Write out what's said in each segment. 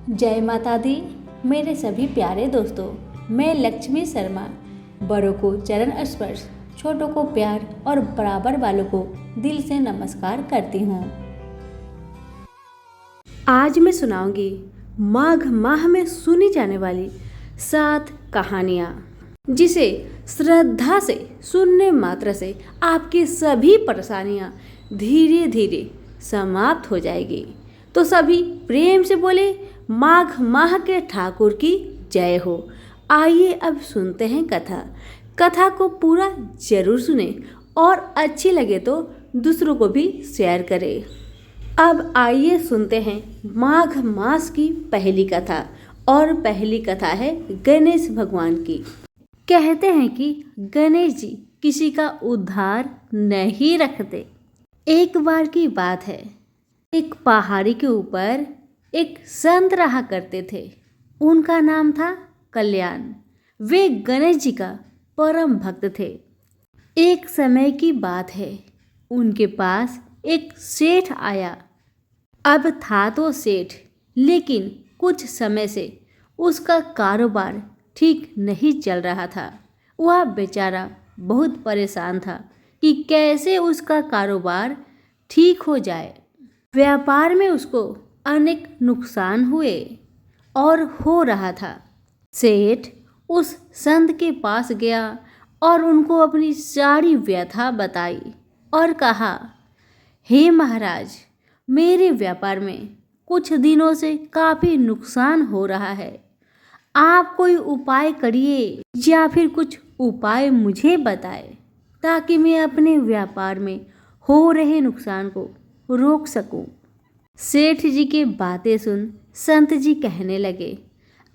जय माता दी। मेरे सभी प्यारे दोस्तों, मैं लक्ष्मी शर्मा बड़ों को चरण स्पर्श, छोटों को प्यार और बराबर वालों को दिल से नमस्कार करती हूँ। आज मैं सुनाऊंगी माघ माह में सुनी जाने वाली 7 कहानियाँ, जिसे श्रद्धा से सुनने मात्र से आपकी सभी परेशानियाँ धीरे धीरे समाप्त हो जाएगी। तो सभी प्रेम से बोले माघ माह के ठाकुर की जय हो। आइए अब सुनते हैं कथा को पूरा जरूर सुने और अच्छी लगे तो दूसरों को भी शेयर करें। अब आइए सुनते हैं माघ मास की पहली कथा, और पहली कथा है गणेश भगवान की। कहते हैं कि गणेश जी किसी का उद्धार नहीं रखते। एक बार की बात है, एक पहाड़ी के ऊपर एक संत रहा करते थे। उनका नाम था कल्याण। वे गणेश जी का परम भक्त थे। एक समय की बात है, उनके पास एक सेठ आया। अब था तो सेठ, लेकिन कुछ समय से उसका कारोबार ठीक नहीं चल रहा था। वह बेचारा बहुत परेशान था कि कैसे उसका कारोबार ठीक हो जाए। व्यापार में उसको अनेक नुकसान हुए और हो रहा था। सेठ उस संत के पास गया और उनको अपनी सारी व्यथा बताई और कहा, हे महाराज, मेरे व्यापार में कुछ दिनों से काफ़ी नुकसान हो रहा है। आप कोई उपाय करिए या फिर कुछ उपाय मुझे बताएं ताकि मैं अपने व्यापार में हो रहे नुकसान को रोक सकूं। सेठ जी की बातें सुन संत जी कहने लगे,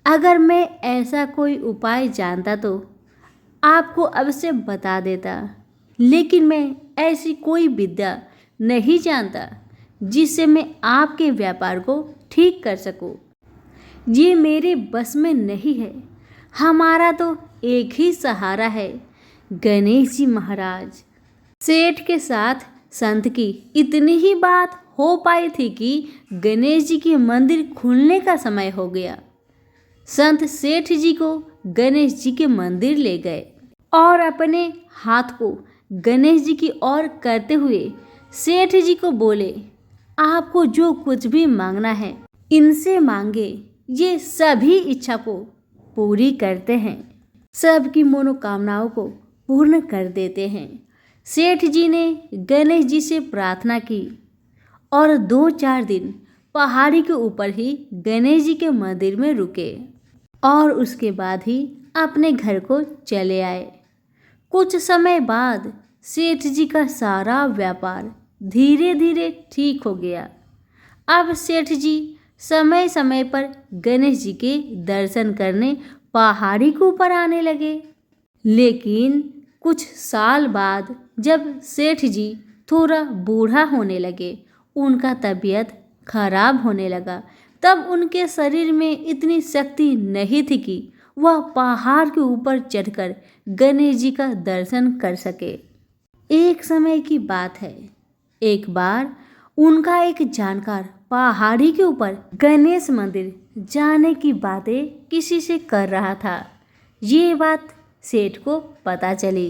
अगर मैं ऐसा कोई उपाय जानता तो आपको अवश्य बता देता, लेकिन मैं ऐसी कोई विद्या नहीं जानता जिससे मैं आपके व्यापार को ठीक कर सकूं। ये मेरे बस में नहीं है। हमारा तो एक ही सहारा है, गणेश जी महाराज। सेठ के साथ संत की इतनी ही बात हो पाई थी कि गणेश जी के मंदिर खुलने का समय हो गया। संत सेठ जी को गणेश जी के मंदिर ले गए और अपने हाथ को गणेश जी की ओर करते हुए सेठ जी को बोले, आपको जो कुछ भी मांगना है इनसे मांगे, ये सभी इच्छा को पूरी करते हैं, सबकी मनोकामनाओं को पूर्ण कर देते हैं। सेठ जी ने गणेश जी से प्रार्थना की और 2-4 दिन पहाड़ी के ऊपर ही गणेश जी के मंदिर में रुके और उसके बाद ही अपने घर को चले आए। कुछ समय बाद सेठ जी का सारा व्यापार धीरे धीरे ठीक हो गया। अब सेठ जी समय समय पर गणेश जी के दर्शन करने पहाड़ी के ऊपर आने लगे। लेकिन कुछ साल बाद जब सेठ जी थोड़ा बूढ़ा होने लगे, उनका तबीयत खराब होने लगा, तब उनके शरीर में इतनी शक्ति नहीं थी कि वह पहाड़ के ऊपर चढ़कर गणेश जी का दर्शन कर सके। एक समय की बात है, एक बार उनका एक जानकार पहाड़ी के ऊपर गणेश मंदिर जाने की बातें किसी से कर रहा था। ये बात सेठ को पता चली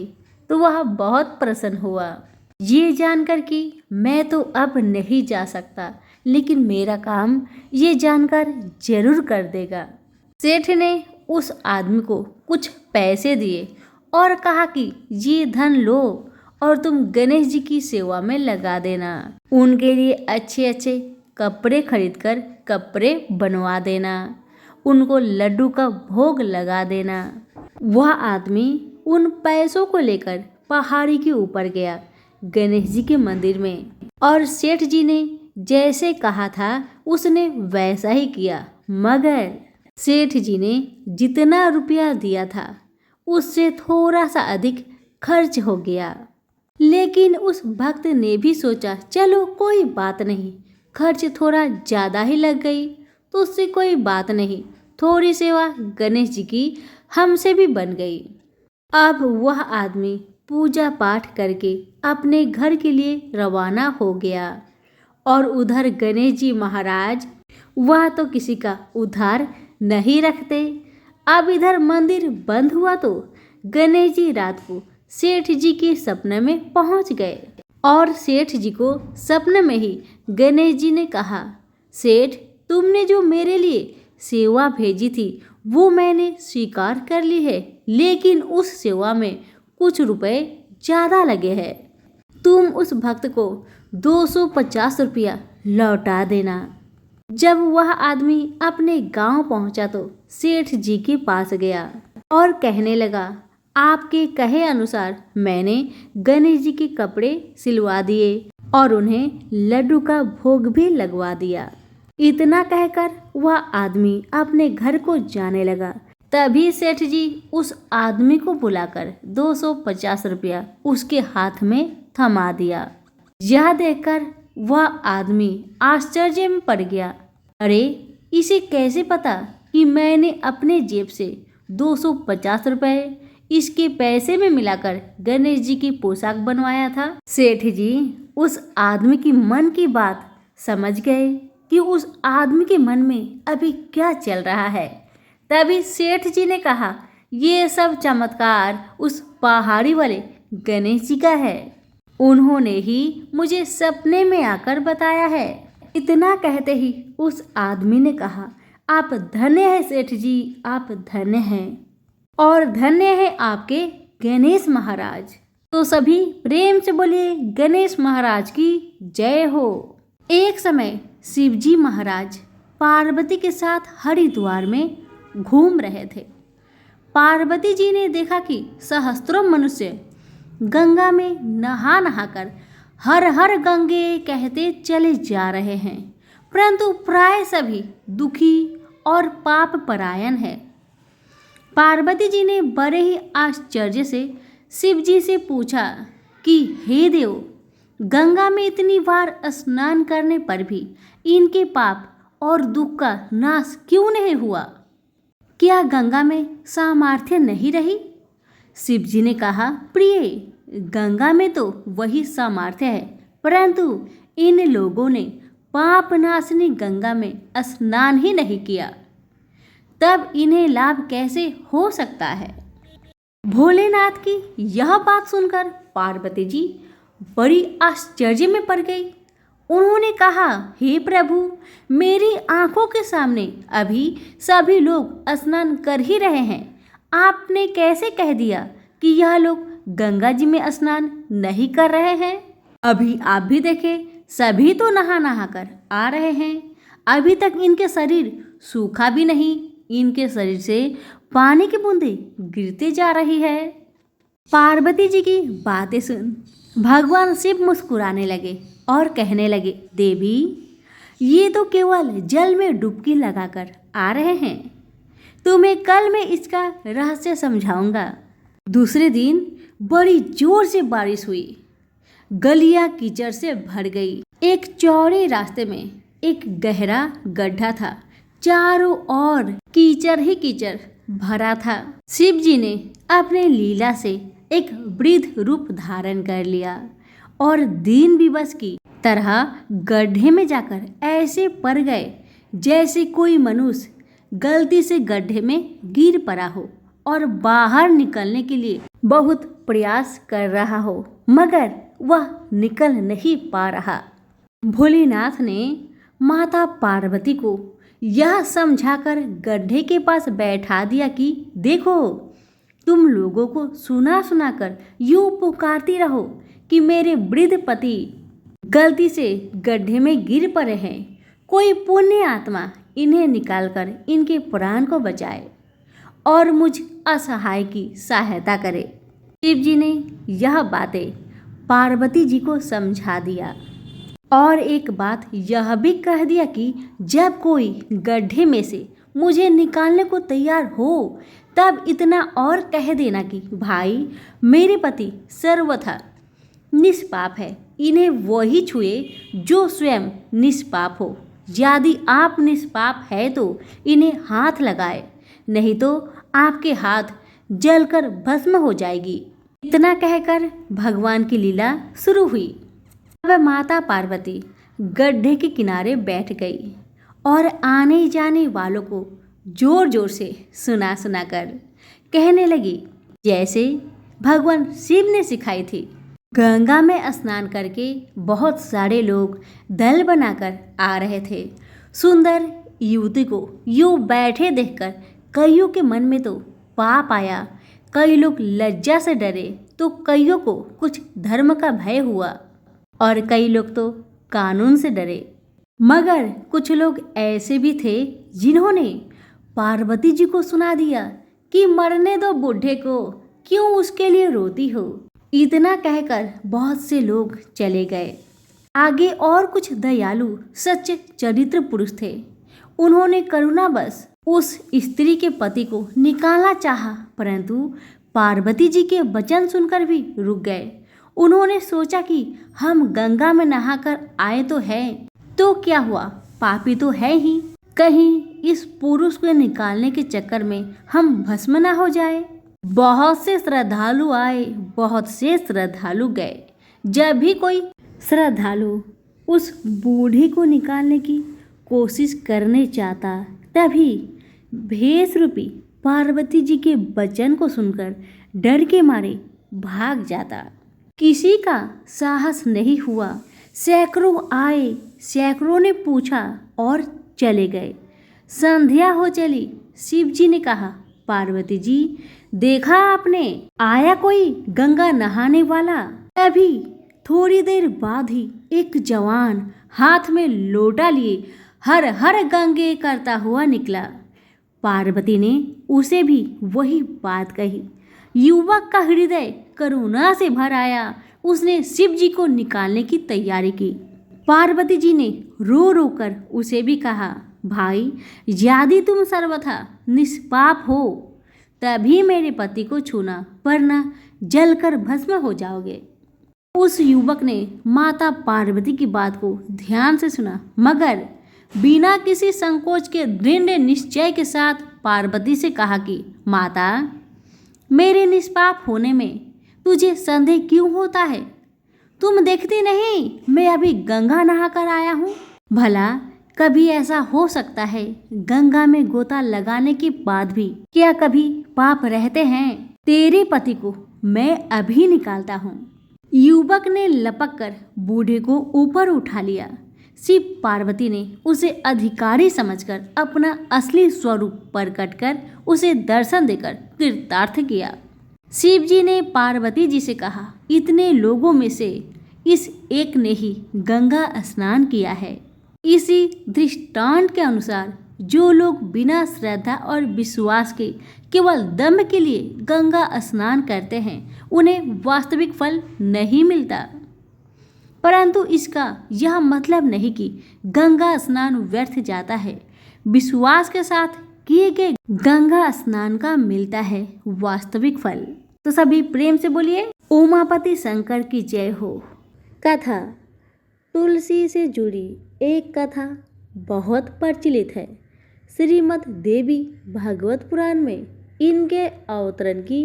तो वह बहुत प्रसन्न हुआ। ये जानकर कि मैं तो अब नहीं जा सकता, लेकिन मेरा काम ये जानकर जरूर कर देगा। सेठ ने उस आदमी को कुछ पैसे दिए और कहा कि ये धन लो और तुम गणेश जी की सेवा में लगा देना। उनके लिए अच्छे अच्छे कपड़े खरीदकर कपड़े बनवा देना, उनको लड्डू का भोग लगा देना। वह आदमी उन पैसों को लेकर पहाड़ी के ऊपर गया गणेश जी के मंदिर में, और सेठ जी ने जैसे कहा था उसने वैसा ही किया। मगर सेठ जी ने जितना रुपया दिया था उससे थोड़ा सा अधिक खर्च हो गया। लेकिन उस भक्त ने भी सोचा, चलो कोई बात नहीं, खर्च थोड़ा ज़्यादा ही लग गई तो उससे कोई बात नहीं, थोड़ी सेवा गणेश जी की हमसे भी बन गई। अब वह आदमी पूजा पाठ करके अपने घर के लिए रवाना हो गया और उधर गणेश जी महाराज वह तो किसी का उधार नहीं रखते। अब इधर मंदिर बंद हुआ तो गणेश जी रात को सेठ जी के सपने में पहुंच गए और सेठ जी को सपने में ही गणेश जी ने कहा, सेठ, तुमने जो मेरे लिए सेवा भेजी थी वो मैंने स्वीकार कर ली है, लेकिन उस सेवा में कुछ रुपए ज़्यादा लगे हैं। तुम उस भक्त को 250 रुपया लौटा देना। जब वह आदमी अपने गांव पहुंचा तो सेठ जी के पास गया और कहने लगा, आपके कहे अनुसार मैंने गणेश जी के कपड़े सिलवा दिए और उन्हें लड्डू का भोग भी लगवा दिया। इतना कहकर वह आदमी अपने घर को जाने लगा। तभी सेठ जी उस आदमी को बुलाकर 250 रुपया उसके हाथ में थमा दिया। यह देखकर वह आदमी आश्चर्य में पड़ गया। अरे, इसे कैसे पता कि मैंने अपने जेब से 250 रुपये इसके पैसे में मिलाकर गणेश जी की पोशाक बनवाया था। सेठ जी उस आदमी की मन की बात समझ गए कि उस आदमी के मन में अभी क्या चल रहा है। तभी सेठ जी ने कहा, ये सब चमत्कार उस पहाड़ी वाले गणेश जी का है। उन्होंने ही मुझे सपने में आकर बताया है। इतना कहते ही उस आदमी ने कहा, आप धन्य हैं सेठ जी, आप धन्य हैं और धन्य है आपके गणेश महाराज। तो सभी प्रेम से बोलिए गणेश महाराज की जय हो। एक समय शिवजी महाराज पार्वती के साथ हरिद्वार में घूम रहे थे। पार्वती जी ने देखा कि सहस्त्रों मनुष्य गंगा में नहा नहाकर हर हर गंगे कहते चले जा रहे हैं, परंतु प्राय सभी दुखी और पाप परायण है। पार्वती जी ने बड़े ही आश्चर्य से शिव जी से पूछा कि हे देव, गंगा में इतनी बार स्नान करने पर भी इनके पाप और दुख का नाश क्यों नहीं हुआ? क्या गंगा में सामर्थ्य नहीं रही? शिव जी ने कहा, प्रिय, गंगा में तो वही सामर्थ्य है, परंतु इन लोगों ने पाप नाशनी गंगा में स्नान ही नहीं किया, तब इन्हें लाभ कैसे हो सकता है? भोलेनाथ की यह बात सुनकर पार्वती जी बड़ी आश्चर्य में पड़ गई। उन्होंने कहा, हे प्रभु, मेरी आंखों के सामने अभी सभी लोग स्नान कर ही रहे हैं। आपने कैसे कह दिया कि यह लोग गंगा जी में स्नान नहीं कर रहे हैं? अभी आप भी देखें, सभी तो नहा नहा कर आ रहे हैं। अभी तक इनके शरीर सूखा भी नहीं, इनके शरीर से पानी की बूंदें गिरते जा रही है। पार्वती जी की बातें सुन भगवान शिव मुस्कुराने लगे और कहने लगे, देवी, ये तो केवल जल में डुबकी लगाकर आ रहे हैं। तुम्हें कल मैं इसका रहस्य समझाऊंगा। दूसरे दिन बड़ी जोर से बारिश हुई। गलियां कीचड़ से भर गई। एक चौड़े रास्ते में एक गहरा गड्ढा था। चारों ओर कीचड़ ही कीचड़ भरा था। शिव जी ने अपने लीला से एक वृद्ध रूप धारण कर लिया और दीन विवश की तरह गड्ढे में जाकर ऐसे पड़ गए जैसे कोई मनुष्य गलती से गड्ढे में गिर पड़ा हो और बाहर निकलने के लिए बहुत प्रयास कर रहा हो, मगर वह निकल नहीं पा रहा। भोलेनाथ ने माता पार्वती को यह समझाकर गड्ढे के पास बैठा दिया कि देखो, तुम लोगों को सुना सुना कर यूं पुकारती रहो कि मेरे वृद्ध पति गलती से गड्ढे में गिर पड़े हैं। कोई पुण्य आत्मा इन्हें निकालकर इनके प्राण को बचाए और मुझ असहाय की सहायता करे। शिव जी ने यह बातें पार्वती जी को समझा दिया और एक बात यह भी कह दिया कि जब कोई गड्ढे में से मुझे निकालने को तैयार हो तब इतना और कह देना कि भाई, मेरे पति सर्वथा निष्पाप है, इन्हें वही छुए जो स्वयं निष्पाप हो। यदि आप निष्पाप है तो इन्हें हाथ लगाए, नहीं तो आपके हाथ जलकर भस्म हो जाएगी। इतना कहकर भगवान की लीला शुरू हुई। अब माता पार्वती गड्ढे के किनारे बैठ गई और आने जाने वालों को जोर जोर से सुना सुना कर कहने लगी जैसे भगवान शिव ने सिखाई थी। गंगा में स्नान करके बहुत सारे लोग दल बनाकर आ रहे थे। सुंदर युवती को यूं बैठे देखकर कईयों के मन में तो पाप आया, कई लोग लज्जा से डरे तो कईयों को कुछ धर्म का भय हुआ और कई लोग तो कानून से डरे। मगर कुछ लोग ऐसे भी थे जिन्होंने पार्वती जी को सुना दिया कि मरने दो बूढ़े को, क्यों उसके लिए रोती हो। इतना कहकर बहुत से लोग चले गए। आगे और कुछ दयालु सच्चे चरित्र पुरुष थे। उन्होंने करुणावश उस स्त्री के पति को निकालना चाहा, परंतु पार्वती जी के वचन सुनकर भी रुक गए। उन्होंने सोचा कि हम गंगा में नहाकर आए तो हैं, तो क्या हुआ, पापी तो है ही, कहीं इस पुरुष को निकालने के चक्कर में हम भस्म ना हो जाए। बहुत से श्रद्धालु आए, बहुत से श्रद्धालु गए। जब भी कोई श्रद्धालु उस बूढ़े को निकालने की कोशिश करने चाहता, तभी भेष रूपी पार्वती जी के वचन को सुनकर डर के मारे भाग जाता। किसी का साहस नहीं हुआ। सैकड़ों आए, सैकड़ों ने पूछा और चले गए। संध्या हो चली। शिव जी ने कहा, पार्वती जी देखा आपने, आया कोई गंगा नहाने वाला। तभी थोड़ी देर बाद ही एक जवान हाथ में लोटा लिए हर हर गंगे करता हुआ निकला। पार्वती ने उसे भी वही बात कही। युवक का हृदय करुणा से भर आया। उसने शिव जी को निकालने की तैयारी की। पार्वती जी ने रो रो कर उसे भी कहा, भाई यदि तुम सर्वथा निष्पाप हो तभी मेरे पति को छूना, वरना जलकर भस्म हो जाओगे। उस युवक ने माता पार्वती की बात को ध्यान से सुना, मगर बिना किसी संकोच के दृढ़ निश्चय के साथ पार्वती से कहा कि माता, मेरे निष्पाप होने में तुझे संदेह क्यों होता है? तुम देखती नहीं मैं अभी गंगा नहाकर आया हूँ। भला कभी ऐसा हो सकता है गंगा में गोता लगाने के बाद भी क्या कभी पाप रहते हैं? तेरे पति को मैं अभी निकालता हूँ। युवक ने लपक कर बूढ़े को ऊपर उठा लिया। शिव पार्वती ने उसे अधिकारी समझकर अपना असली स्वरूप प्रकट कर उसे दर्शन देकर कृतार्थ किया। शिव जी ने पार्वती जी से कहा, इतने लोगों में से इस एक ने ही गंगा स्नान किया है। इसी दृष्टांत के अनुसार जो लोग बिना श्रद्धा और विश्वास के केवल दम्भ के लिए गंगा स्नान करते हैं, उन्हें वास्तविक फल नहीं मिलता। परंतु इसका यह मतलब नहीं कि गंगा स्नान व्यर्थ जाता है। विश्वास के साथ किए गए गंगा स्नान का मिलता है वास्तविक फल। तो सभी प्रेम से बोलिए, उमापति शंकर की जय हो। कथा तुलसी से जुड़ी एक कथा बहुत प्रचलित है। श्रीमद् देवी भागवत पुराण में इनके अवतरण की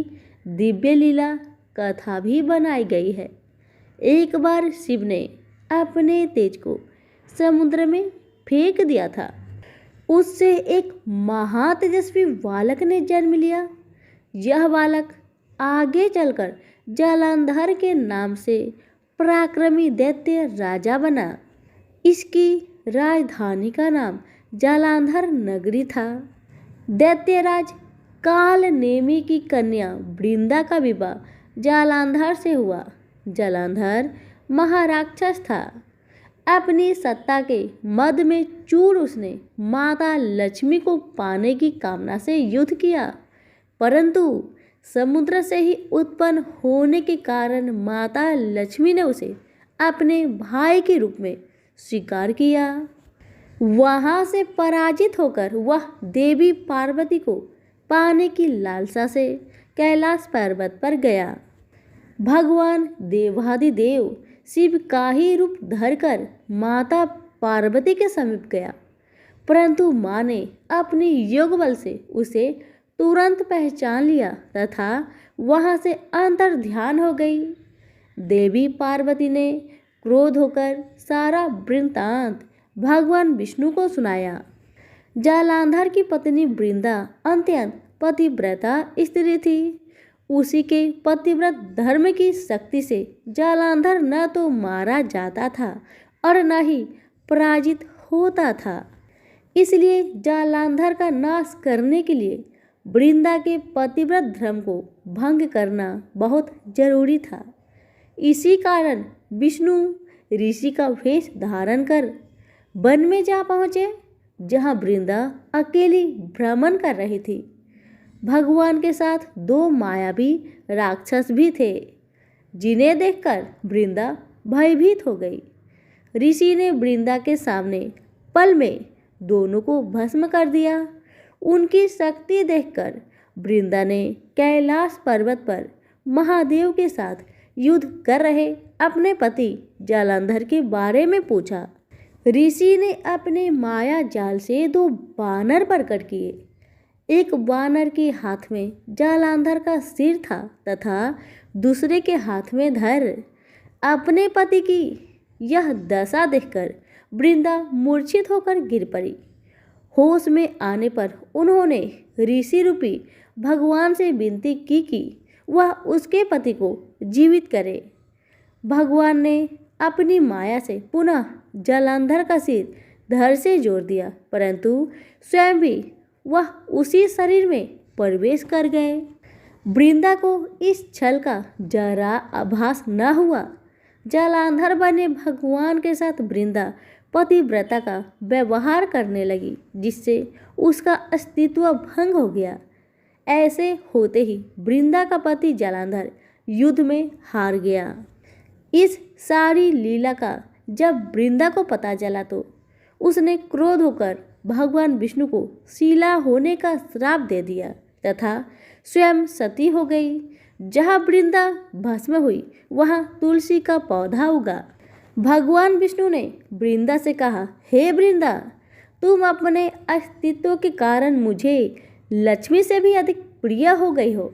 दिव्य लीला कथा भी बनाई गई है। एक बार शिव ने अपने तेज को समुद्र में फेंक दिया था। उससे एक महातेजस्वी बालक ने जन्म लिया। यह बालक आगे चलकर जालंधर के नाम से पराक्रमी दैत्य राजा बना। इसकी राजधानी का नाम जालंधर नगरी था। दैत्यराज काल नेमी की कन्या वृंदा का विवाह जालंधर से हुआ। जालंधर महाराक्षस था। अपनी सत्ता के मद में चूर उसने माता लक्ष्मी को पाने की कामना से युद्ध किया, परंतु समुद्र से ही उत्पन्न होने के कारण माता लक्ष्मी ने उसे अपने भाई के रूप में स्वीकार किया। वहां से पराजित होकर वह देवी पार्वती को पाने की लालसा से कैलाश पर्वत पर गया। भगवान देवाधिदेव शिव का ही रूप धरकर माता पार्वती के समीप गया, परंतु माँ ने अपनी योग बल से उसे तुरंत पहचान लिया तथा वहां से अंतर ध्यान हो गई। देवी पार्वती ने क्रोध होकर सारा वृत्तांत भगवान विष्णु को सुनाया। जालंधर की पत्नी वृंदा अत्यंत पतिव्रता स्त्री थी। उसी के पतिव्रत धर्म की शक्ति से जालंधर न तो मारा जाता था और न ही पराजित होता था। इसलिए जालंधर का नाश करने के लिए वृंदा के पतिव्रत धर्म को भंग करना बहुत जरूरी था। इसी कारण विष्णु ऋषि का वेश धारण कर वन में जा पहुँचे, जहाँ वृंदा अकेली भ्रमण कर रही थी। भगवान के साथ 2 मायावी राक्षस भी थे, जिन्हें देखकर वृंदा भयभीत हो गई। ऋषि ने वृंदा के सामने पल में दोनों को भस्म कर दिया। उनकी शक्ति देखकर वृंदा ने कैलाश पर्वत पर महादेव के साथ युद्ध कर रहे अपने पति जालंधर के बारे में पूछा। ऋषि ने अपने माया जाल से 2 बानर प्रकट किए। एक बानर के हाथ में जालंधर का सिर था तथा दूसरे के हाथ में धर। अपने पति की यह दशा देखकर वृंदा मूर्छित होकर गिर पड़ी। होश में आने पर उन्होंने ऋषि रूपी भगवान से विनती की कि वह उसके पति को जीवित करे। भगवान ने अपनी माया से पुनः जालंधर का सिर धड़ से जोड़ दिया, परंतु स्वयं भी वह उसी शरीर में प्रवेश कर गए। वृंदा को इस छल का जरा आभास न हुआ। जालंधर बने भगवान के साथ वृंदा पतिव्रता का व्यवहार करने लगी, जिससे उसका अस्तित्व भंग हो गया। ऐसे होते ही वृंदा का पति जालंधर युद्ध में हार गया। इस सारी लीला का जब वृंदा को पता चला तो उसने क्रोध होकर भगवान विष्णु को शीला होने का श्राप दे दिया तथा स्वयं सती हो गई। जहाँ वृंदा भस्म हुई वहाँ तुलसी का पौधा उगा। भगवान विष्णु ने वृंदा से कहा, हे वृंदा, तुम अपने अस्तित्व के कारण मुझे लक्ष्मी से भी अधिक प्रिय हो गई हो।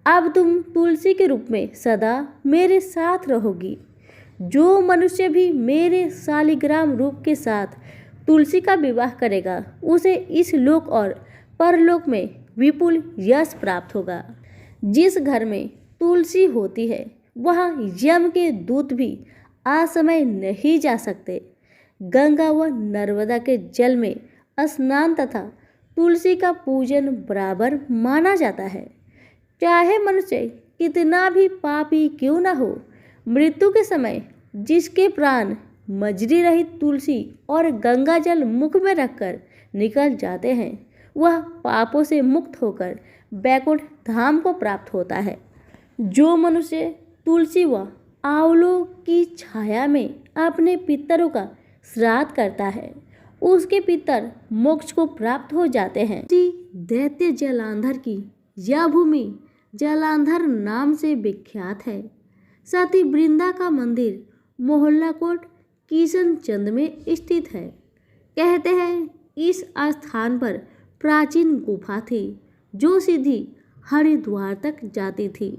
अब तुम तुलसी के रूप में सदा मेरे साथ रहोगी। जो मनुष्य भी मेरे शालिग्राम रूप के साथ तुलसी का विवाह करेगा, उसे इस लोक और परलोक में विपुल यश प्राप्त होगा। जिस घर में तुलसी होती है वहाँ यम के दूत भी असमय नहीं जा सकते। गंगा व नर्मदा के जल में स्नान तथा तुलसी का पूजन बराबर माना जाता है। चाहे मनुष्य कितना भी पापी क्यों न हो, मृत्यु के समय जिसके प्राण मजरी रहित तुलसी और गंगा जल मुख में रखकर निकल जाते हैं, वह पापों से मुक्त होकर बैकुंठ धाम को प्राप्त होता है। जो मनुष्य तुलसी व आंवलों की छाया में अपने पितरों का श्राद्ध करता है, उसके पितर मोक्ष को प्राप्त हो जाते हैं। दैत्य जालंधर की यह भूमि जालंधर नाम से विख्यात है। साथ ही वृंदा का मंदिर मोहल्ला कोट किशनचंद में स्थित है। कहते हैं इस स्थान पर प्राचीन गुफा थी जो सीधी हरिद्वार तक जाती थी।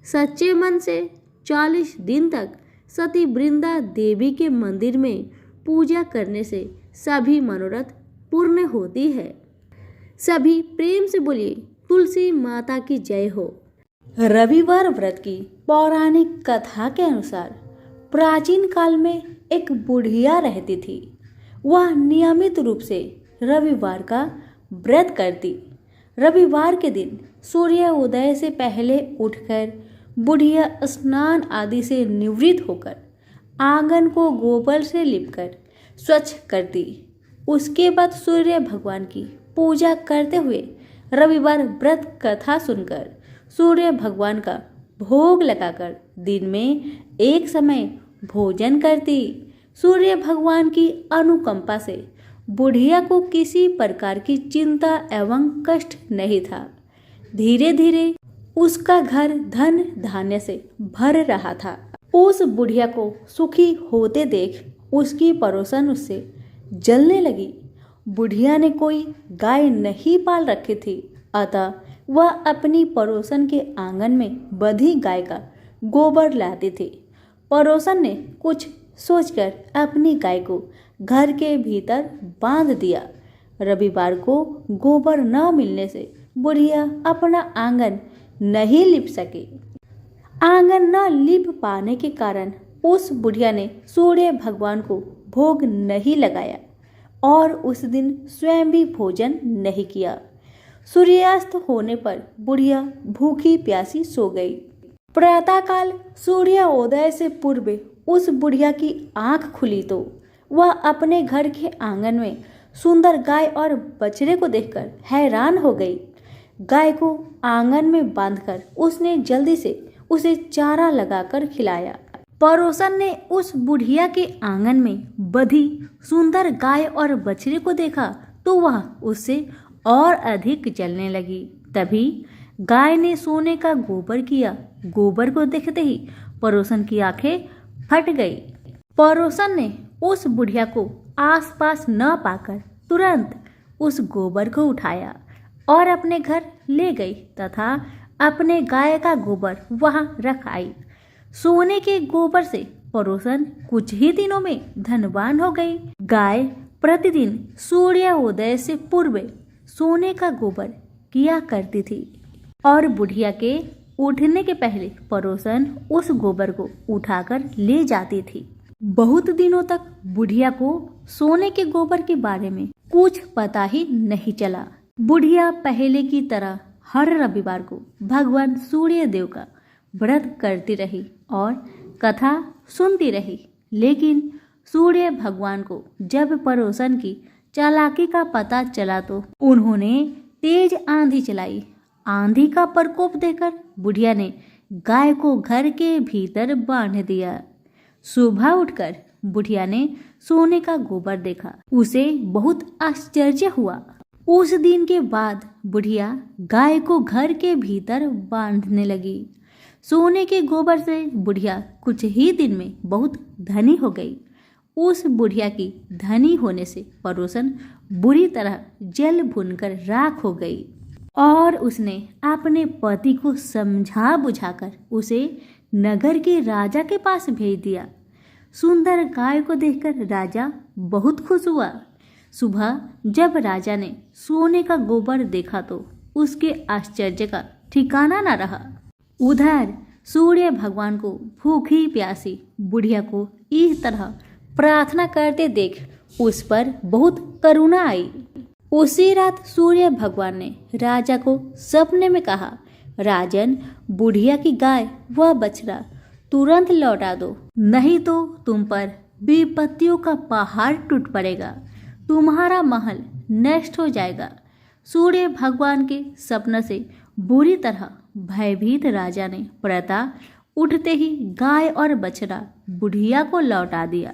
सच्चे मन से 40 दिन तक सती वृंदा देवी के मंदिर में पूजा करने से सभी मनोरथ पूर्ण होती है। सभी प्रेम से बोलिए तुलसी माता की जय हो। रविवार व्रत की पौराणिक कथा के अनुसार प्राचीन काल में एक बुढ़िया रहती थी। वह नियमित रूप से रविवार का व्रत करती। रविवार के दिन सूर्य उदय से पहले उठकर बुढ़िया स्नान आदि से निवृत्त होकर आंगन को गोबर से लिपकर स्वच्छ करती। उसके बाद सूर्य भगवान की पूजा करते हुए रविवार व्रत कथा सुनकर सूर्य भगवान का भोग लगाकर दिन में एक समय भोजन करती। सूर्य भगवान की अनुकंपा से बुढ़िया को किसी प्रकार की चिंता एवं कष्ट नहीं था। धीरे धीरे उसका घर धन धान्य से भर रहा था। उस बुढ़िया को सुखी होते देख उसकी पड़ोसन उससे जलने लगी। बुढ़िया ने कोई गाय नहीं पाल रखी थी, अतः वह अपनी पड़ोसन के आंगन में बंधी गाय का गोबर लाती थी। पड़ोसन ने कुछ सोचकर अपनी गाय को घर के भीतर बांध दिया। रविवार को गोबर न मिलने से बुढ़िया अपना आंगन नहीं लिप सकी। आंगन न लिप पाने के कारण उस बुढ़िया ने सूर्य भगवान को भोग नहीं लगाया और उस दिन स्वयं भी भोजन नहीं किया। सूर्यास्त होने पर बुढ़िया भूखी प्यासी सो गई। प्रातःकाल सूर्योदय से पूर्व उस बुढ़िया की आंख खुली तो वह अपने घर के आंगन में सुंदर गाय और बछड़े को देखकर हैरान हो गई। गाय को आंगन में बांधकर उसने जल्दी से उसे चारा लगाकर खिलाया। पड़ोसन ने उस बुढ़िया के आंगन में बंधी सुंदर गाय और बछड़े को देखा तो वह उससे और अधिक जलने लगी। तभी गाय ने सोने का गोबर किया। गोबर को देखते ही पड़ोसन की आंखें फट गई। पड़ोसन ने उस बुढ़िया को आसपास न पाकर तुरंत उस गोबर को उठाया और अपने घर ले गई तथा अपने गाय का गोबर वहां रख आई। सोने के गोबर से पड़ोसन कुछ ही दिनों में धनवान हो गई। गाय प्रतिदिन सूर्योदय से पूर्व सोने का गोबर किया करती थी और बुढ़िया के उठने के पहले पड़ोसन उस गोबर को उठाकर ले जाती थी। बहुत दिनों तक बुढ़िया को सोने के गोबर के बारे में कुछ पता ही नहीं चला। बुढ़िया पहले की तरह हर रविवार को भगवान सूर्य देव का व्रत करती रही और कथा सुनती रही। लेकिन सूर्य भगवान को जब पड़ोसन की चालाकी का पता चला तो उन्होंने तेज आंधी चलाई। आंधी का प्रकोप देखकर बुढ़िया ने गाय को घर के भीतर बांध दिया। सुबह उठकर बुढ़िया ने सोने का गोबर देखा। उसे बहुत आश्चर्य हुआ। उस दिन के बाद बुढ़िया गाय को घर के भीतर बांधने लगी। सोने के गोबर से बुढ़िया कुछ ही दिन में बहुत धनी हो गई। उस बुढ़िया की धनी होने से पड़ोसन बुरी तरह जल भुनकर राख हो गई और उसने अपने पति को समझा बुझाकर उसे नगर के राजा के पास भेज दिया। सुंदर गाय को देखकर राजा बहुत खुश हुआ। सुबह जब राजा ने सोने का गोबर देखा तो उसके आश्चर्य का ठिकाना न रहा। उधर सूर्य भगवान को भूखी प्यासी बुढ़िया को इस तरह प्रार्थना करते देख उस पर बहुत करुणा आई। उसी रात सूर्य भगवान ने राजा को सपने में कहा, राजन, बुढ़िया की गाय व बछड़ा तुरंत लौटा दो, नहीं तो तुम पर विपत्तियों का पहाड़ टूट पड़ेगा, तुम्हारा महल नष्ट हो जाएगा। सूर्य भगवान के सपने से बुरी तरह भयभीत राजा ने प्रातः उठते ही गाय और बछड़ा बुढ़िया को लौटा दिया।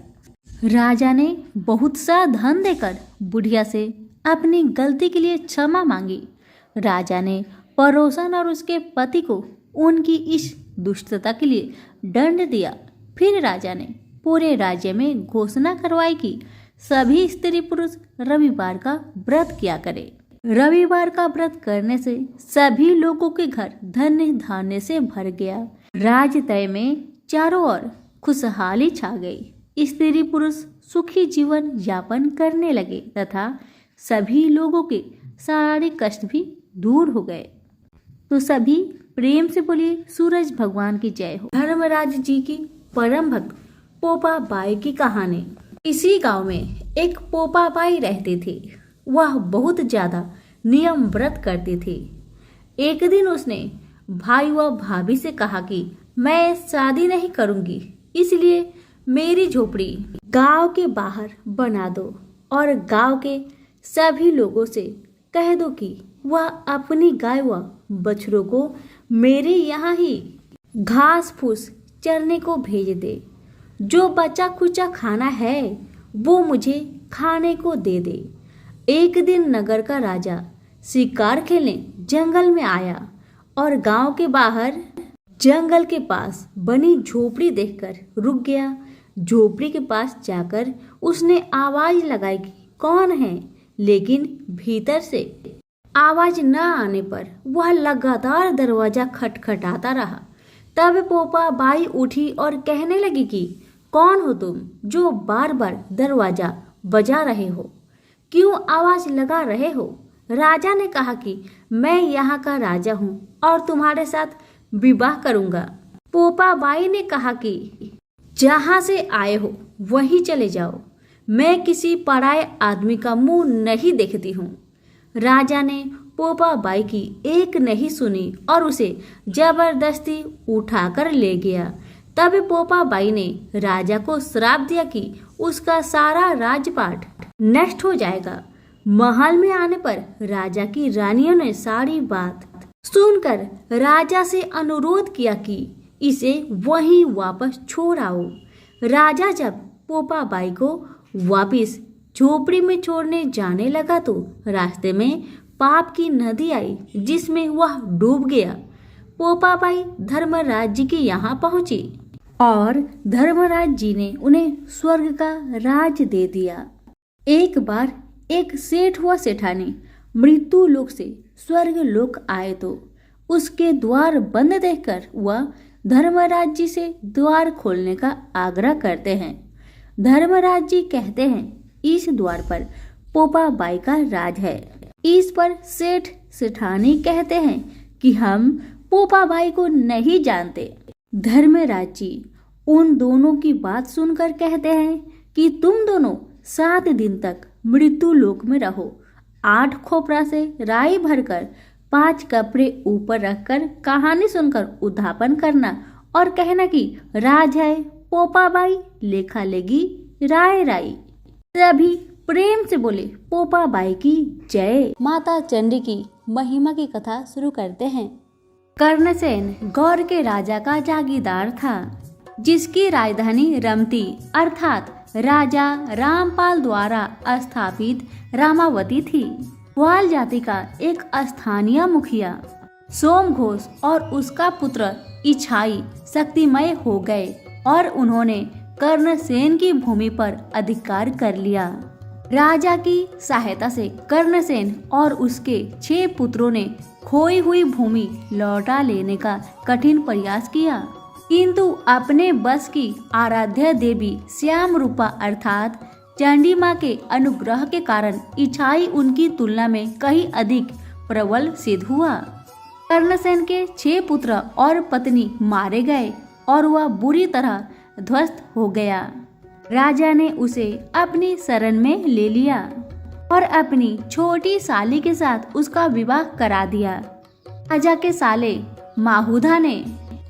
राजा ने बहुत सा धन देकर बुढ़िया से अपनी गलती के लिए क्षमा मांगी। राजा ने पड़ोसन और उसके पति को उनकी इस दुष्टता के लिए दंड दिया। फिर राजा ने पूरे राज्य में घोषणा करवाई कि सभी स्त्री पुरुष रविवार का व्रत किया करें। रविवार का व्रत करने से सभी लोगों के घर धन्य धान्य से भर गया। राजतय में चारों ओर खुशहाली छा गई। स्त्री पुरुष सुखी जीवन यापन करने लगे तथा सभी लोगों के सारे कष्ट भी दूर हो गए। तो सभी प्रेम से बोलिए सूरज भगवान की जय हो। धर्मराज जी की परम भक्त पोपा बाई की कहानी। इसी गांव में एक पोपा बाई रहती थी। वह बहुत ज्यादा नियम व्रत करती थी। एक दिन उसने भाई व भाभी से कहा कि मैं शादी नहीं करूंगी, इसलिए मेरी झोपड़ी गांव के बाहर बना दो और गांव के सभी लोगों से कह दो कि वह अपनी गाय व बछड़ों को मेरे यहाँ ही घास फूस चरने को भेज दे। जो बचा खुचा खाना है वो मुझे खाने को दे दे। एक दिन नगर का राजा शिकार खेलने जंगल में आया और गांव के बाहर जंगल के पास बनी झोपड़ी देखकर रुक गया। झोपड़ी के पास जाकर उसने आवाज लगाई कि कौन है, लेकिन भीतर से आवाज न आने पर वह लगातार दरवाजा खटखटाता रहा। तब पोपा बाई उठी और कहने लगी कि कौन हो तुम जो बार बार दरवाजा बजा रहे हो? क्यों आवाज लगा रहे हो? राजा ने कहा कि मैं यहाँ का राजा हूँ और तुम्हारे साथ विवाह करूँगा। पोपाबाई ने कहा कि जहाँ से आए हो वहीं चले जाओ, मैं किसी पराये आदमी का मुंह नहीं देखती हूँ। राजा ने पोपाबाई की एक नहीं सुनी और उसे जबरदस्ती उठाकर ले गया। तब पोपाबाई ने राजा को श्राप दिया कि उसका सारा राजपाट नष्ट हो जाएगा। महल में आने पर राजा की रानियों ने सारी बात सुनकर राजा से अनुरोध किया कि इसे वहीं वापस छोड़ आओ। राजा जब पोपाबाई को वापस झोपड़ी में छोड़ने जाने लगा तो रास्ते में पाप की नदी आई जिसमें वह डूब गया। पोपाबाई धर्मराज जी के यहाँ पहुंची और धर्मराज जी ने उन्हें स्वर्ग का राज दे दिया। एक बार एक सेठ व सेठानी मृत्यु लोक से स्वर्ग लोक आए तो उसके द्वार बंद देखकर वह धर्मराज जी से द्वार खोलने का आग्रह करते हैं। धर्मराज जी कहते हैं इस द्वार पर पोपाबाई का राज है। इस पर सेठ सेठानी कहते हैं कि हम पोपाबाई को नहीं जानते। धर्मराज जी उन दोनों की बात सुनकर कहते हैं कि तुम दोनों 7 दिन तक मृत्यु लोक में रहो। 8 खोपरा से राई भरकर 5 कपड़े ऊपर रखकर कहानी सुनकर उद्यापन करना और कहना कि राज है पोपाबाई, लेखा लेगी राय राई। सभी प्रेम से बोले पोपाबाई की जय। माता चंडी की महिमा की कथा शुरू करते हैं। कर्णसेन गौर के राजा का जागीरदार था, जिसकी राजधानी रमती अर्थात राजा रामपाल द्वारा स्थापित रामावती थी। ग्वाल जाति का एक स्थानीय मुखिया सोमघोष और उसका पुत्र इच्छाई शक्तिमय हो गए और उन्होंने कर्णसेन की भूमि पर अधिकार कर लिया। राजा की सहायता से कर्णसेन और उसके 6 पुत्रों ने खोई हुई भूमि लौटा लेने का कठिन प्रयास किया, किंतु अपने बस की आराध्य देवी श्याम रूपा अर्थात चंडी माँ के अनुग्रह के कारण इच्छाई उनकी तुलना में कहीं अधिक प्रबल सिद्ध हुआ। कर्णसेन के 6 पुत्र और पत्नी मारे गए और वह बुरी तरह ध्वस्त हो गया। राजा ने उसे अपनी शरण में ले लिया और अपनी छोटी साली के साथ उसका विवाह करा दिया। राजा के साले माहुदा ने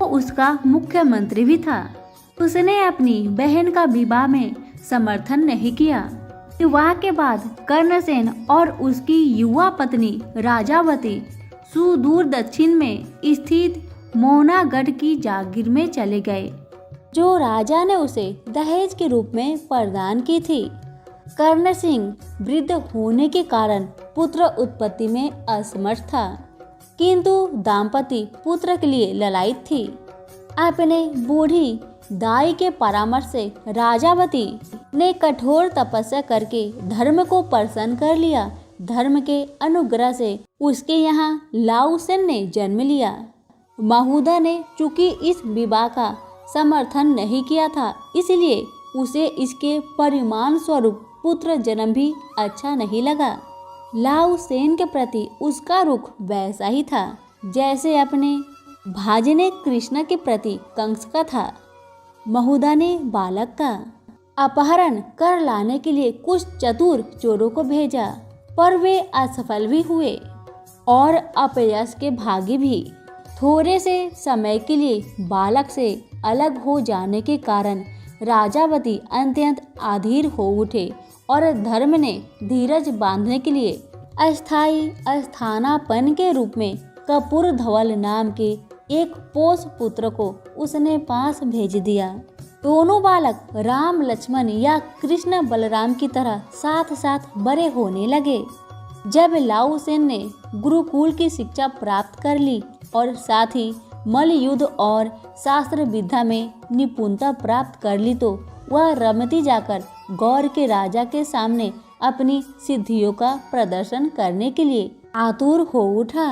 वो उसका मुख्यमंत्री भी था। उसने अपनी बहन का विवाह में समर्थन नहीं किया। विवाह के बाद कर्णसेन और उसकी युवा पत्नी राजावती सुदूर दक्षिण में स्थित मोहनागढ़ की जागीर में चले गए, जो राजा ने उसे दहेज के रूप में प्रदान की थी। कर्ण सिंह वृद्ध होने के कारण पुत्र उत्पत्ति में असमर्थ था, किंतु दाम्पत्य पुत्र के लिए ललायित थी। अपने बूढ़ी दाई के परामर्श से राजावती ने कठोर तपस्या करके धर्म को प्रसन्न कर लिया। धर्म के अनुग्रह से उसके यहाँ लाउसेन ने जन्म लिया। माहुदा ने चूंकि इस विवाह का समर्थन नहीं किया था, इसलिए उसे इसके परिमाण स्वरूप पुत्र जन्म भी अच्छा नहीं लगा। लाउसेन के प्रति उसका रुख वैसा ही था जैसे अपने भाजने कृष्ण के प्रति कंस का था। महुदा ने बालक का अपहरण कर लाने के लिए कुछ चतुर चोरों को भेजा, पर वे असफल भी हुए और अपयश के भागी भी। थोड़े से समय के लिए बालक से अलग हो जाने के कारण राजावती अत्यंत अधीर हो उठे और धर्म ने धीरज बांधने के लिए अस्थायी स्थानापन्न के रूप में कपूर धवल नाम के एक पोष पुत्र को उसने पास भेज दिया। दोनों बालक राम लक्ष्मण या कृष्ण बलराम की तरह साथ साथ बड़े होने लगे। जब लाउसेन ने गुरुकुल की शिक्षा प्राप्त कर ली और साथ ही मल्ल युद्ध और शास्त्र विद्या में निपुणता प्राप्त कर ली तो वह रमती जाकर गौर के राजा के सामने अपनी सिद्धियों का प्रदर्शन करने के लिए आतुर हो उठा।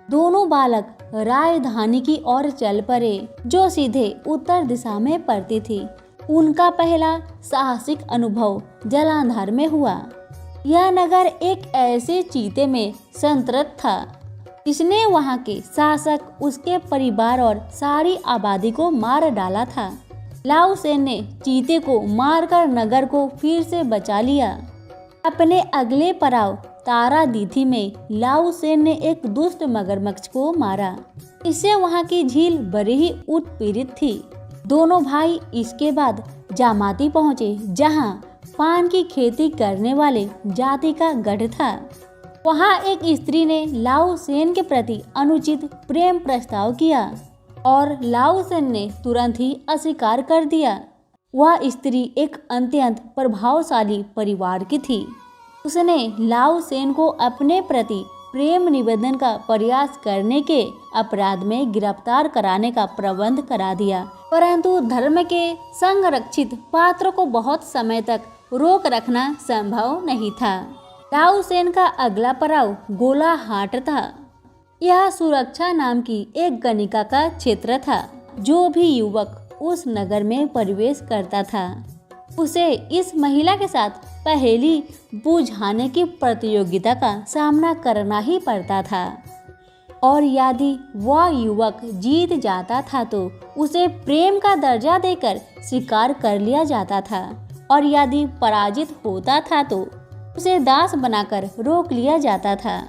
दोनों बालक राजधानी की ओर चल पड़े, जो सीधे उत्तर दिशा में पड़ती थी। उनका पहला साहसिक अनुभव जलांधर में हुआ। यह नगर एक ऐसे चीते में संतृप्त था जिसने वहां के शासक, उसके परिवार और सारी आबादी को मार डाला था। लाओ सेन ने चीते को मारकर नगर को फिर से बचा लिया। अपने अगले पड़ाव तारादीथी में लाओ सेन ने एक दुष्ट मगरमच्छ को मारा। इससे वहां की झील बड़ी ही उत्पीड़ित थी। दोनों भाई इसके बाद जामाती पहुंचे, जहां पान की खेती करने वाले जाति का गढ़ था। वहां एक स्त्री ने लाओ सेन के प्रति अनुचित प्रेम प्रस्ताव किया और लाओ सेन ने तुरंत ही अस्वीकार कर दिया। वह स्त्री एक अत्यंत प्रभावशाली परिवार की थी। उसने लाओ सेन को अपने प्रति प्रेम निवेदन का प्रयास करने के अपराध में गिरफ्तार कराने का प्रबंध करा दिया, परंतु धर्म के संरक्षित पात्र को बहुत समय तक रोक रखना संभव नहीं था। लाओ सेन का अगला पड़ाव गोलाहाट था। यह सुरक्षा नाम की एक गणिका का क्षेत्र था। जो भी युवक उस नगर में प्रवेश करता था उसे इस महिला के साथ पहेली बुझाने की प्रतियोगिता का सामना करना ही पड़ता था, और यदि वह युवक जीत जाता था तो उसे प्रेम का दर्जा देकर स्वीकार कर लिया जाता था, और यदि पराजित होता था तो उसे दास बनाकर रोक लिया जाता था।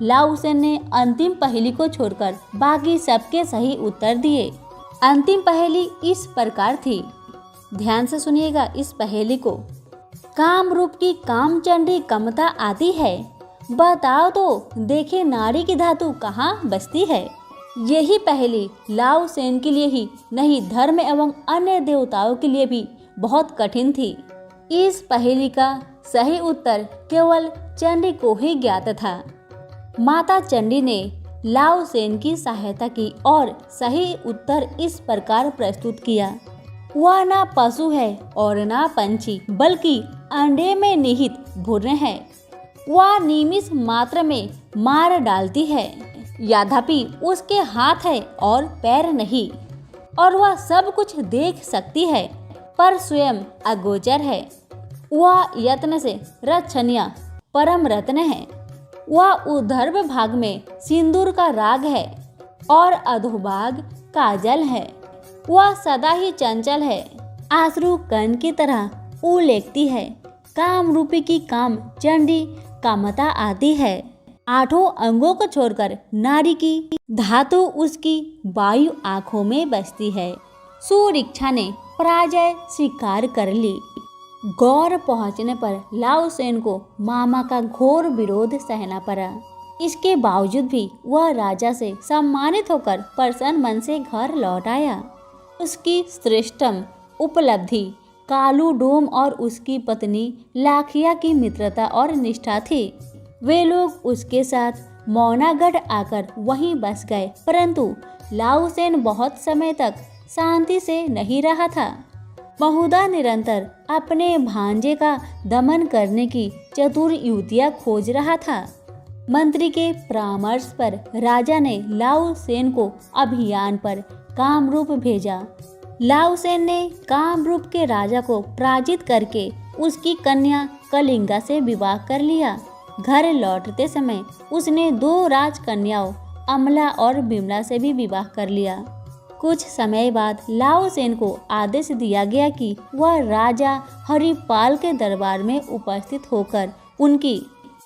लाओ सेन ने अंतिम पहेली को छोड़कर बाकी सबके सही उत्तर दिए। अंतिम पहेली इस प्रकार थी, ध्यान से सुनिएगा इस पहेली को। काम रूप की कामचंडी कमता आती है, बताओ तो देखे नारी की धातु कहाँ बसती है। यही पहेली लाओ सेन के लिए ही नहीं, धर्म एवं अन्य देवताओं के लिए भी बहुत कठिन थी। इस पहेली का सही उत्तर केवल चंडी को ही ज्ञात था। माता चंडी ने लाओ सेन की सहायता की और सही उत्तर इस प्रकार प्रस्तुत किया। वह ना पशु है और ना पंछी, बल्कि अंडे में निहित भ्रूण है। वह निमिष मात्र में मार डालती है, यद्यपि उसके हाथ है और पैर नहीं, और वह सब कुछ देख सकती है पर स्वयं अगोचर है। वह यत्न से रक्षणीय परम रत्न है। वह ऊर्ध्व भाग में सिंदूर का राग है और अधोभाग काजल है। वह सदा ही चंचल है, आश्रु कण की तरह उलेकती है। काम रूपी की काम चंडी कामता आती है। आठों अंगों को छोड़कर नारी की धातु उसकी वायु आंखों में बसती है। सुरीक्षा ने पराजय स्वीकार कर ली। गौर पहुंचने पर लाओ सेन को मामा का घोर विरोध सहना पड़ा। इसके बावजूद भी वह राजा से सम्मानित होकर प्रसन्न मन से घर लौट आया। उसकी श्रेष्ठतम उपलब्धि कालू डोम और उसकी पत्नी लाखिया की मित्रता और निष्ठा थी। वे लोग उसके साथ मौनागढ़ आकर वहीं बस गए, परंतु लाओ सेन बहुत समय तक शांति से नहीं रहा था। बहुधा निरंतर अपने भांजे का दमन करने की चतुर युक्तियां खोज रहा था। मंत्री के परामर्श पर राजा ने लाओ सेन को अभियान पर कामरूप भेजा। लाओ सेन ने कामरूप के राजा को पराजित करके उसकी कन्या कलिंगा से विवाह कर लिया। घर लौटते समय उसने 2 राजकन्याओं अमला और बिमला से भी विवाह कर लिया। कुछ समय बाद लाओ सेन को आदेश दिया गया कि वह राजा हरिपाल के दरबार में उपस्थित होकर उनकी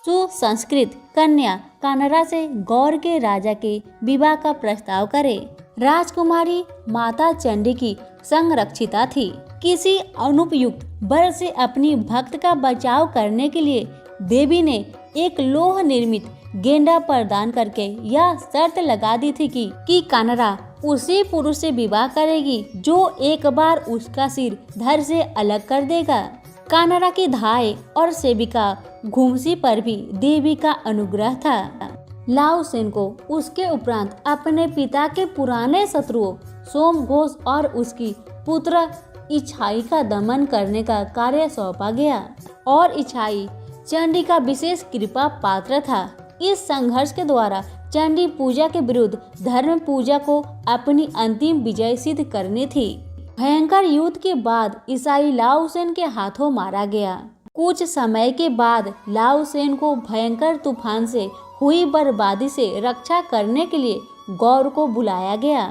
सुसंस्कृत कन्या कानरा से गौर के राजा के विवाह का प्रस्ताव करे। राजकुमारी माता चंडी की संरक्षिता थी। किसी अनुपयुक्त वर से अपनी भक्त का बचाव करने के लिए देवी ने एक लोह निर्मित गेंडा प्रदान करके यह शर्त लगा दी थी कि कानरा उसी पुरुष से विवाह करेगी जो एक बार उसका सिर धड़ से अलग कर देगा। कानरा की धाय और सेविका घुमसी पर भी देवी का अनुग्रह था। लाओ सेन को उसके उपरांत अपने पिता के पुराने शत्रुओं सोमघोष और उसकी पुत्र इच्छाई का दमन करने का कार्य सौंपा गया, और इच्छाई चंडी का विशेष कृपा पात्र था। इस संघर्ष के द्वारा चंडी पूजा के विरुद्ध धर्म पूजा को अपनी अंतिम विजय सिद्ध करनी थी। भयंकर युद्ध के बाद ईसाई लाओ सेन के हाथों मारा गया। कुछ समय के बाद लाओ सेन को भयंकर तूफान से हुई बर्बादी से रक्षा करने के लिए गौर को बुलाया गया।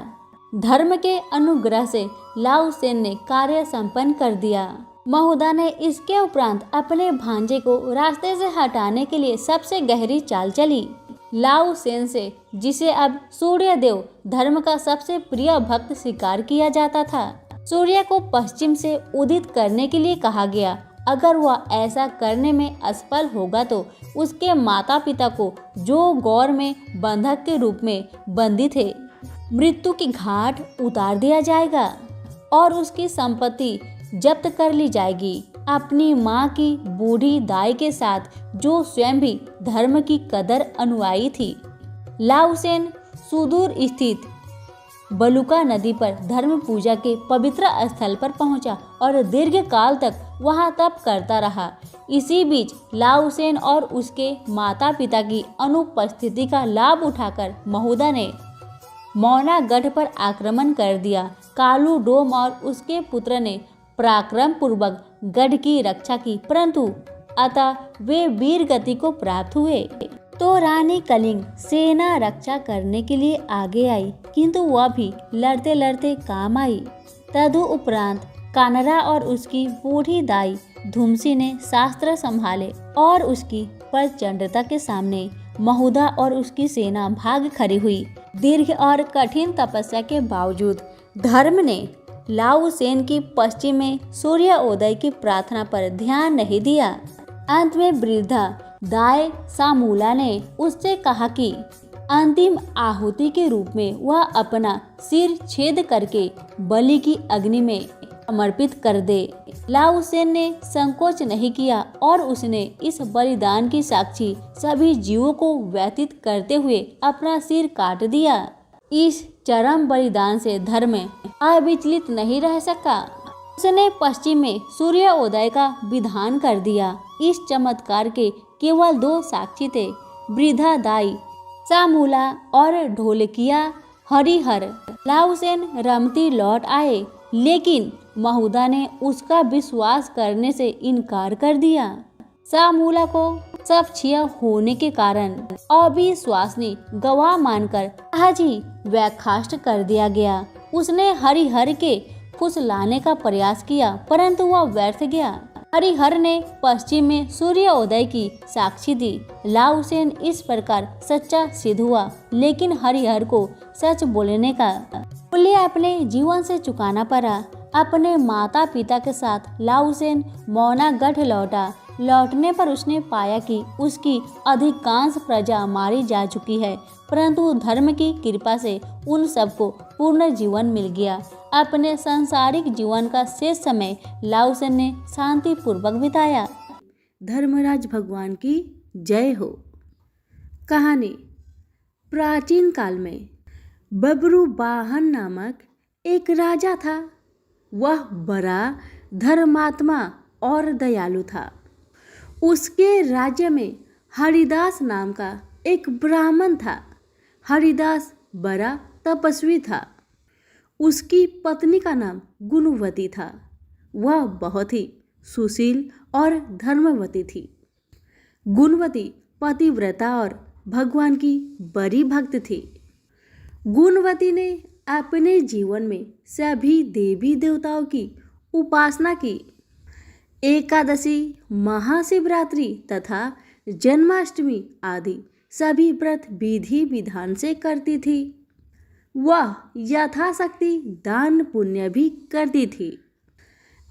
धर्म के अनुग्रह से लाओ सेन ने कार्य संपन्न कर दिया। महुदा ने इसके उपरांत अपने भांजे को रास्ते से हटाने के लिए सबसे गहरी चाल चली। लाओ सेन से, जिसे अब सूर्य देव धर्म का सबसे प्रिय भक्त स्वीकार किया जाता था, सूर्य को पश्चिम से उदित करने के लिए कहा गया। अगर वह ऐसा करने में असफल होगा तो उसके माता पिता को, जो गौर में बंधक के रूप में बंदी थे, मृत्यु की घाट उतार दिया जाएगा और उसकी संपत्ति जब्त कर ली जाएगी। अपनी माँ की बूढ़ी दाई के साथ, जो स्वयं भी धर्म की कदर अनुयायी थी, लाओ सेन सुदूर स्थित बलुका नदी पर धर्म पूजा के पवित्र स्थल पर पहुंचा और दीर्घ काल तक वहां तप करता रहा। इसी बीच लाओ सेन और उसके माता पिता की अनुपस्थिति का लाभ उठाकर महुदा ने मौना गढ़ पर आक्रमण कर दिया। कालू डोम और उसके पुत्र ने पराक्रम पूर्वक गढ़ की रक्षा की, परंतु अतः वे वीर गति को प्राप्त हुए। तो रानी कलिंग सेना रक्षा करने के लिए आगे आई, किंतु वह भी लड़ते लड़ते काम आई। तदुपरांत कानरा और उसकी बूढ़ी दाई धुमसी ने शास्त्र संभाले और उसकी प्रचंडता के सामने महुदा और उसकी सेना भाग खड़ी हुई। दीर्घ और कठिन तपस्या के बावजूद धर्म ने लाओ सेन की पश्चिम में सूर्योदय की प्रार्थना पर ध्यान नहीं दिया। अंत में वृद्धा दाई सामूला ने उससे कहा कि अंतिम आहुति के रूप में वह अपना सिर छेद करके बलि की अग्नि में समर्पित कर दे। लाओ सेन ने संकोच नहीं किया और उसने इस बलिदान की साक्षी सभी जीवों को व्यतीत करते हुए अपना सिर काट दिया। इस चरम बलिदान से धर्म अविचलित नहीं रह सका। उसने पश्चिम में सूर्योदय का विधान कर दिया। इस चमत्कार के केवल 2 साक्षी थे, वृद्धा दाई सामूला और ढोलकिया हरिहर। लाओ सेन रमती लौट आए, लेकिन महुदा ने उसका विश्वास करने से इनकार कर दिया। सामूला को सब क्षय होने के कारण अविश्वसनीय गवाह मानकर हाजी बर्खास्त कर दिया गया। उसने हरिहर के फुसलाने का प्रयास किया, परंतु वह व्यर्थ गया। हरिहर ने पश्चिम में सूर्योदय की साक्षी दी। लाओ सेन इस प्रकार सच्चा सिद्ध हुआ, लेकिन हरिहर को सच बोलने का मूल्य अपने जीवन से चुकाना पड़ा। अपने माता पिता के साथ लाओ सेन मौना गढ़ लौटा। लौटने पर उसने पाया कि उसकी अधिकांश प्रजा मारी जा चुकी है, परंतु धर्म की कृपा से उन सबको पूर्ण जीवन मिल गया। अपने सांसारिक जीवन का शेष समय लाओ सेन ने शांति पूर्वक बिताया। धर्मराज भगवान की जय हो। कहानी। प्राचीन काल में बब्रुवाहन नामक एक राजा था। वह बड़ा धर्मात्मा और दयालु था। उसके राज्य में हरिदास नाम का एक ब्राह्मण था। हरिदास बड़ा तपस्वी था। उसकी पत्नी का नाम गुणवती था। वह बहुत ही सुशील और धर्मवती थी। गुणवती पतिव्रता और भगवान की बड़ी भक्त थी। गुणवती ने अपने जीवन में सभी देवी देवताओं की उपासना की। एकादशी, महाशिवरात्रि तथा जन्माष्टमी आदि सभी व्रत विधि विधान से करती थी। वह यथाशक्ति दान पुण्य भी करती थी।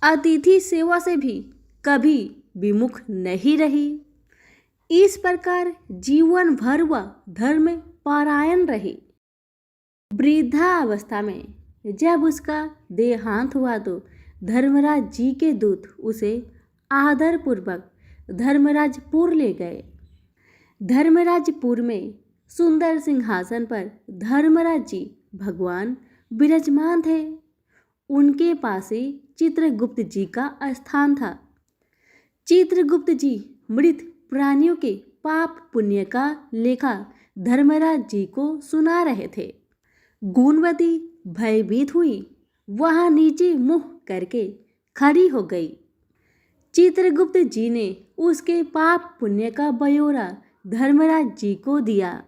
अतिथि सेवा से भी कभी विमुख नहीं रही। इस प्रकार जीवन भर वह धर्म परायण रही। वृद्धावस्था में जब उसका देहांत हुआ तो धर्मराज जी के दूत उसे आदरपूर्वक धर्मराजपुर ले गए। धर्मराजपुर में सुंदर सिंहासन पर धर्मराज जी भगवान विराजमान थे। उनके पास ही चित्रगुप्त जी का स्थान था। चित्रगुप्त जी मृत प्राणियों के पाप पुण्य का लेखा धर्मराज जी को सुना रहे थे। गुणवती भयभीत हुई। वहां नीचे मुंह करके खड़ी हो गई। चित्रगुप्त जी ने उसके पाप पुण्य का ब्यौरा धर्मराज जी को दिया,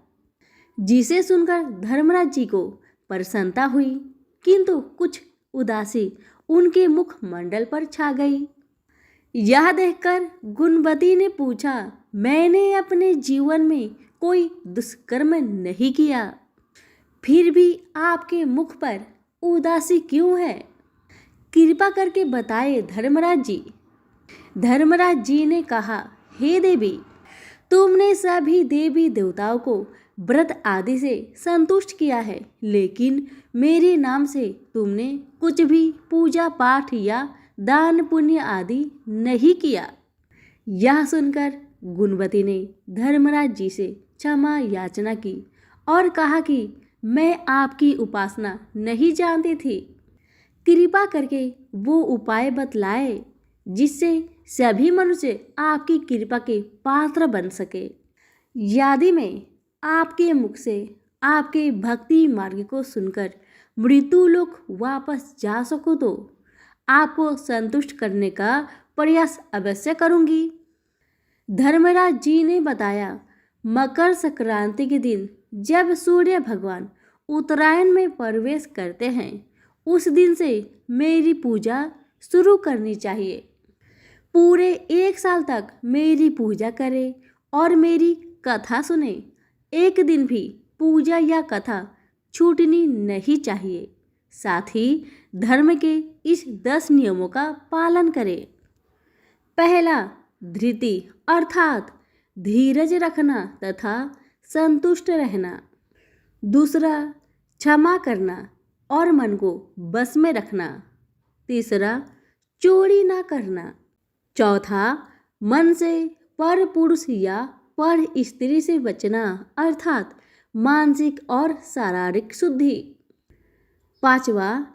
जिसे सुनकर धर्मराज जी को प्रसन्नता हुई, किंतु कुछ उदासी उनके मुख मंडल पर छा गई। यह देखकर गुणवती ने पूछा, मैंने अपने जीवन में कोई दुष्कर्म नहीं किया, फिर भी आपके मुख पर उदासी क्यों है? कृपा करके बताए धर्मराज जी। धर्मराज जी ने कहा, हे देवी, तुमने सभी देवी देवताओं को व्रत आदि से संतुष्ट किया है, लेकिन मेरे नाम से तुमने कुछ भी पूजा पाठ या दान पुण्य आदि नहीं किया। यह सुनकर गुणवती ने धर्मराज जी से क्षमा याचना की और कहा कि मैं आपकी उपासना नहीं जानती थी, कृपा करके वो उपाय बतलाए जिससे सभी मनुष्य आपकी कृपा के पात्र बन सके। यदि मैं आपके मुख से आपके भक्ति मार्ग को सुनकर मृत्यु लोक वापस जा सकूं तो आपको संतुष्ट करने का प्रयास अवश्य करूंगी। धर्मराज जी ने बताया, मकर संक्रांति के दिन जब सूर्य भगवान उत्तरायण में प्रवेश करते हैं, उस दिन से मेरी पूजा शुरू करनी चाहिए। पूरे 1 साल तक मेरी पूजा करें और मेरी कथा सुने। एक दिन भी पूजा या कथा छूटनी नहीं चाहिए। साथ ही धर्म के इस 10 नियमों का पालन करें। पहला, धृति अर्थात धीरज रखना तथा संतुष्ट रहना। दूसरा, क्षमा करना और मन को बस में रखना। तीसरा, चोरी ना करना। चौथा, मन से पर पुरुष या पर स्त्री से बचना अर्थात मानसिक और शारीरिक शुद्धि। पांचवा,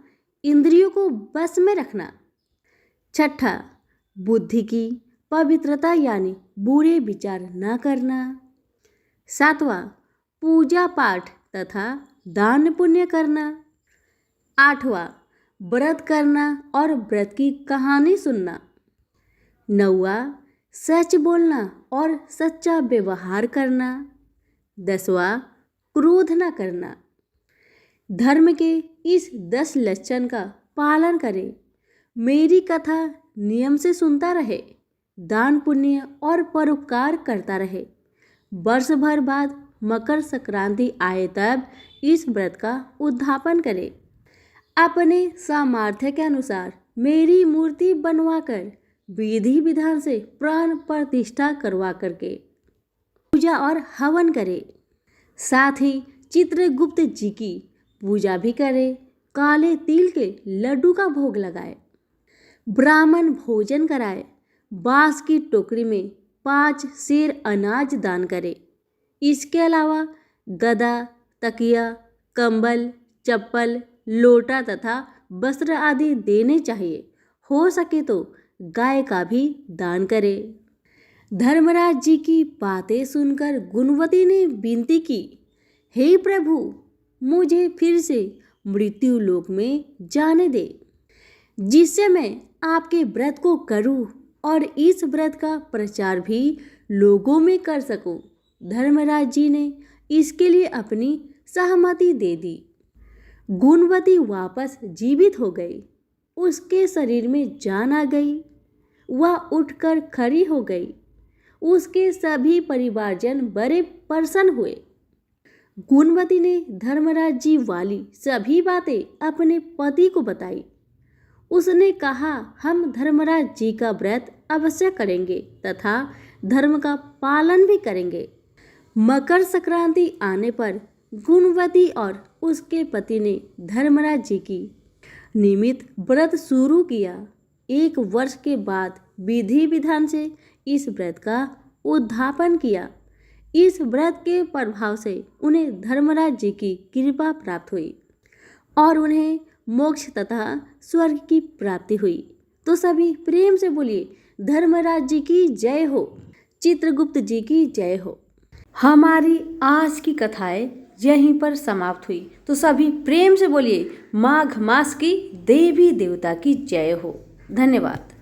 इंद्रियों को बस में रखना। छठा, बुद्धि की पवित्रता यानी बुरे विचार न करना। सातवां, पूजा पाठ तथा दान पुण्य करना। आठवां, व्रत करना और व्रत की कहानी सुनना। नौवां, सच बोलना और सच्चा व्यवहार करना। 10वां, क्रोध न करना। धर्म के इस 10 लक्षण का पालन करें। मेरी कथा नियम से सुनता रहे, दान पुण्य और परोपकार करता रहे। वर्ष भर बाद मकर संक्रांति आए तब इस व्रत का उद्यापन करें। अपने सामर्थ्य के अनुसार मेरी मूर्ति बनवाकर विधि विधान से प्राण प्रतिष्ठा करवा करके पूजा और हवन करें। साथ ही चित्रगुप्त जी की पूजा भी करें। काले तिल के लड्डू का भोग लगाए, ब्राह्मण भोजन कराए, बांस की टोकरी में 5 सेर अनाज दान करे। इसके अलावा गदा, तकिया, कंबल, चप्पल, लोटा तथा वस्त्र आदि देने चाहिए। हो सके तो गाय का भी दान करे। धर्मराज जी की बातें सुनकर गुणवती ने विनती की, हे प्रभु, मुझे फिर से मृत्यु लोक में जाने दे, जिससे मैं आपके व्रत को करूं और इस व्रत का प्रचार भी लोगों में कर सकूं। धर्मराज जी ने इसके लिए अपनी सहमति दे दी। गुणवती वापस जीवित हो गई। उसके शरीर में जान आ गई। वह उठकर खड़ी हो गई। उसके सभी परिवारजन बड़े प्रसन्न हुए। गुणवती ने धर्मराज जी वाली सभी बातें अपने पति को बताई। उसने कहा, हम धर्मराज जी का व्रत अवश्य करेंगे तथा धर्म का पालन भी करेंगे। मकर संक्रांति आने पर गुणवती और उसके पति ने धर्मराज जी की निमित्त व्रत शुरू किया। 1 वर्ष के बाद विधि विधान से इस व्रत का उद्यापन किया। इस व्रत के प्रभाव से उन्हें धर्मराज जी की कृपा प्राप्त हुई और उन्हें मोक्ष तथा स्वर्ग की प्राप्ति हुई। तो सभी प्रेम से बोलिए, धर्मराज जी की जय हो, चित्रगुप्त जी की जय हो। हमारी आज की कथाएं यहीं पर समाप्त हुई। तो सभी प्रेम से बोलिए माघ मास की देवी देवता की जय हो। धन्यवाद।